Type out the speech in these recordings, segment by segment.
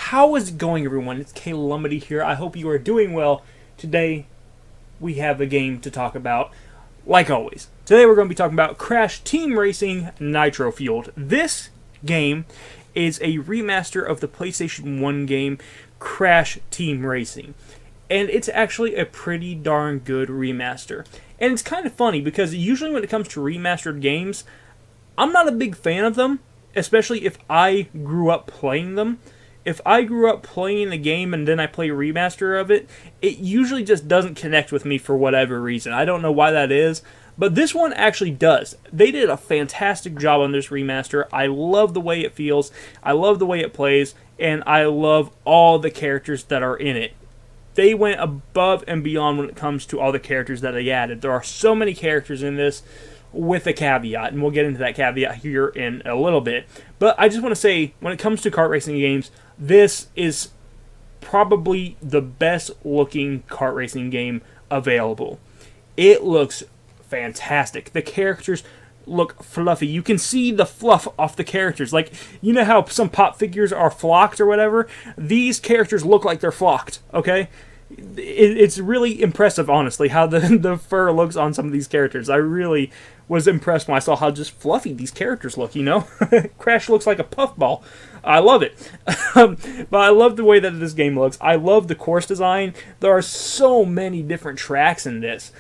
How is it going, everyone? It's Calamity here. I hope you are doing well. Today, we have a game to talk about, like always. Today, we're going to be talking about Crash Team Racing Nitro Fueled. This game is a remaster of the PlayStation 1 game, Crash Team Racing. And it's actually a pretty darn good remaster. And it's kind of funny, because usually when it comes to remastered games, I'm not a big fan of them, especially if I grew up playing them. If I grew up playing the game and then I play a remaster of it, it usually just doesn't connect with me for whatever reason. I don't know why that is, but this one actually does. They did a fantastic job on this remaster. I love the way it feels, I love the way it plays, and I love all the characters that are in it. They went above and beyond when it comes to all the characters that they added. There are so many characters in this, with a caveat, and we'll get into that caveat here in a little bit. But I just want to say, when it comes to kart racing games, this is probably the best looking kart racing game available. It looks fantastic. The characters look fluffy. You can see the fluff off the characters. Like, you know how some pop figures are flocked or whatever? These characters look like they're flocked, okay? It's really impressive, honestly, how the fur looks on some of these characters. I really was impressed when I saw how just fluffy these characters look, you know? Crash looks like a puffball. I love it. But I love the way that this game looks. I love the course design. There are so many different tracks in this.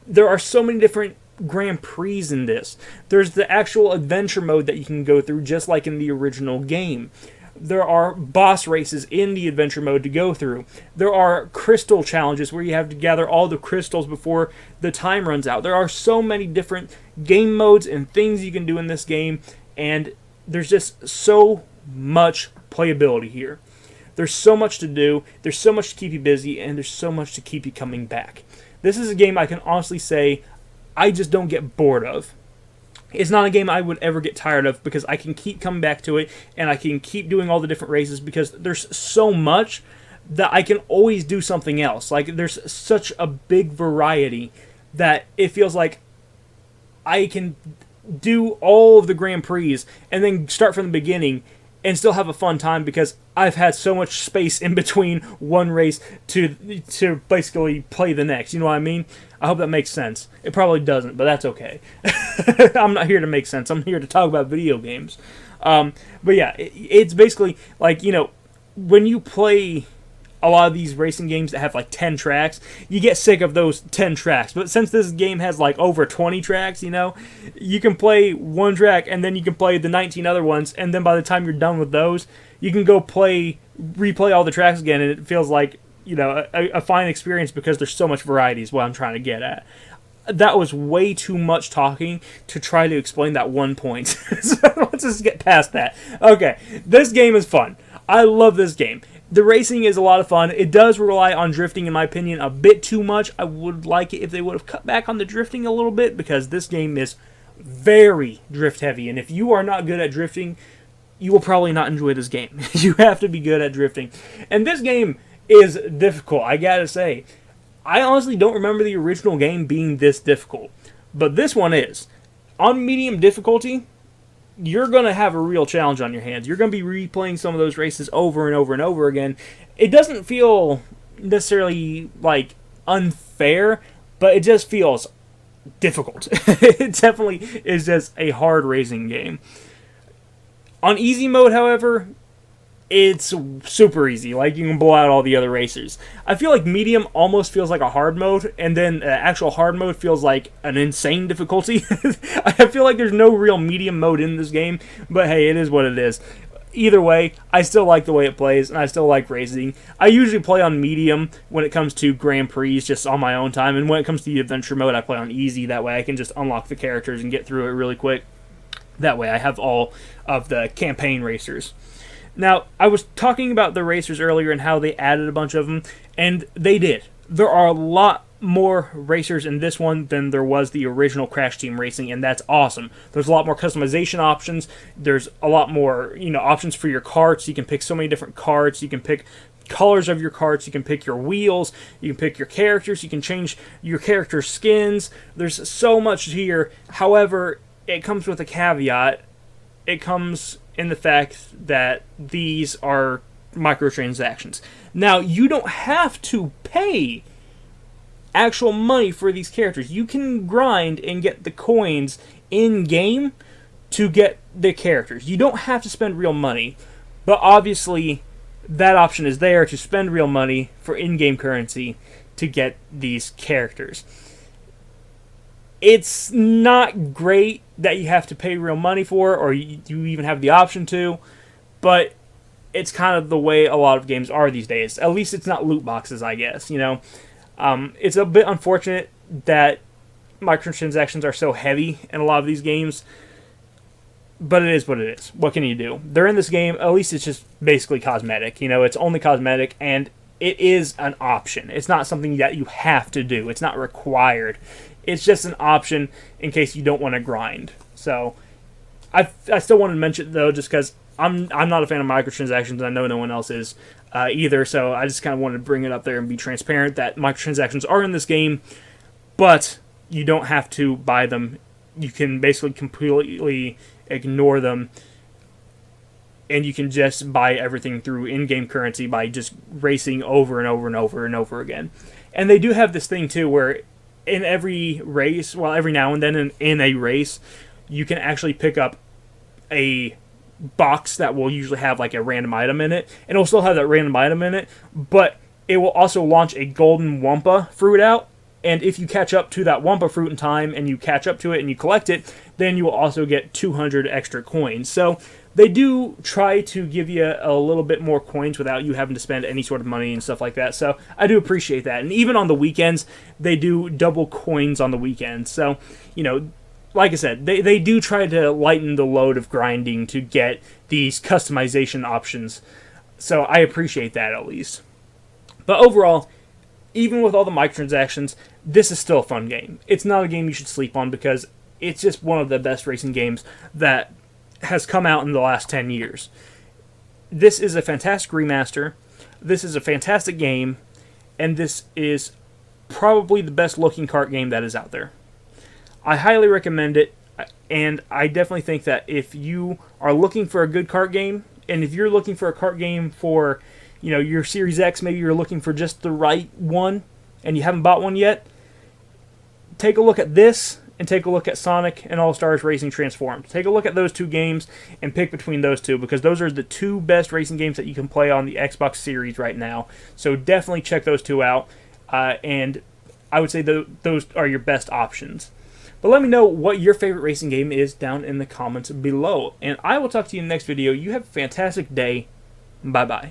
There are so many different Grand Prix in this. There's the actual adventure mode that you can go through, just like in the original game. There are boss races in the adventure mode to go through. There are crystal challenges where you have to gather all the crystals before the time runs out. There are so many different game modes and things you can do in this game, and there's just so much playability here. There's so much to do, there's so much to keep you busy, and there's so much to keep you coming back. This is a game I can honestly say I just don't get bored of. It's not a game I would ever get tired of, because I can keep coming back to it, and I can keep doing all the different races, because there's so much that I can always do something else. Like, there's such a big variety that it feels like I can do all of the Grand Prix and then start from the beginning and still have a fun time, because I've had so much space in between one race to basically play the next. You know what I mean? I hope that makes sense. It probably doesn't, but that's okay. I'm not here to make sense. I'm here to talk about video games. But yeah, it's basically like, you know, when you play a lot of these racing games that have like 10 tracks, you get sick of those 10 tracks. But since this game has like over 20 tracks, you know, you can play one track and then you can play the 19 other ones, and then by the time you're done with those, you can go replay all the tracks again, and it feels like, you know, a fine experience, because there's so much variety is what I'm trying to get at. That was way too much talking to try to explain that one point. So let's just get past that. Okay, this game is fun. I love this game. The racing is a lot of fun. It does rely on drifting, in my opinion, a bit too much. I would like it if they would have cut back on the drifting a little bit, because this game is very drift heavy. And if you are not good at drifting, you will probably not enjoy this game. You have to be good at drifting. And this game is difficult, I gotta say. I honestly don't remember the original game being this difficult, but this one is. On medium difficulty, you're going to have a real challenge on your hands. You're going to be replaying some of those races over and over and over again. It doesn't feel necessarily like unfair, but it just feels difficult. It definitely is just a hard racing game. On easy mode, however, it's super easy. Like, you can blow out all the other racers. I feel like medium almost feels like a hard mode, and then actual hard mode feels like an insane difficulty. I feel like there's no real medium mode in this game, but hey, it is what it is. Either way, I still like the way it plays, and I still like racing. I usually play on medium when it comes to Grand Prix, just on my own time, and when it comes to the adventure mode, I play on easy. That way I can just unlock the characters and get through it really quick. That way I have all of the campaign racers. Now, I was talking about the racers earlier and how they added a bunch of them, and they did. There are a lot more racers in this one than there was the original Crash Team Racing, and that's awesome. There's a lot more customization options. There's a lot more, you know, options for your karts. You can pick so many different karts. You can pick colors of your karts. You can pick your wheels. You can pick your characters. You can change your character skins. There's so much here. However, it comes with a caveat. It comes in the fact that these are microtransactions. Now, you don't have to pay actual money for these characters. You can grind and get the coins in-game to get the characters. You don't have to spend real money, but obviously that option is there to spend real money for in-game currency to get these characters. It's not great that you have to pay real money for, or you even have the option to, but it's kind of the way a lot of games are these days. At least it's not loot boxes, I guess, you know. It's a bit unfortunate that microtransactions are so heavy in a lot of these games, but it is what it is. What can you do? They're in this game, at least it's just basically cosmetic. You know, it's only cosmetic, and it is an option. It's not something that you have to do. It's not required. It's just an option in case you don't want to grind. So, I still wanted to mention it, though, just because I'm not a fan of microtransactions, and I know no one else is either, so I just kind of wanted to bring it up there and be transparent that microtransactions are in this game, but you don't have to buy them. You can basically completely ignore them, and you can just buy everything through in-game currency by just racing over and over and over and over again. And they do have this thing, too, where in every race, well, every now and then in a race, you can actually pick up a box that will usually have like a random item in it, and it'll still have that random item in it, but it will also launch a golden Wumpa fruit out, and if you catch up to that Wumpa fruit in time, and you catch up to it and you collect it, then you will also get 200 extra coins. So they do try to give you a little bit more coins without you having to spend any sort of money and stuff like that, so I do appreciate that. And even on the weekends, they do double coins on the weekends, so, you know, like I said, they do try to lighten the load of grinding to get these customization options, so I appreciate that at least. But overall, even with all the microtransactions, this is still a fun game. It's not a game you should sleep on because it's just one of the best racing games that has come out in the last 10 years. This is a fantastic remaster, this is a fantastic game, and this is probably the best looking kart game that is out there. I highly recommend it, and I definitely think that if you are looking for a good kart game, and if you're looking for a kart game for, you know, your Series X, maybe you're looking for just the right one, and you haven't bought one yet, take a look at this, and take a look at Sonic and All-Stars Racing Transformed. Take a look at those two games, and pick between those two, because those are the two best racing games that you can play on the Xbox Series right now. So definitely check those two out, and I would say those are your best options. But let me know what your favorite racing game is down in the comments below. And I will talk to you in the next video. You have a fantastic day. Bye-bye.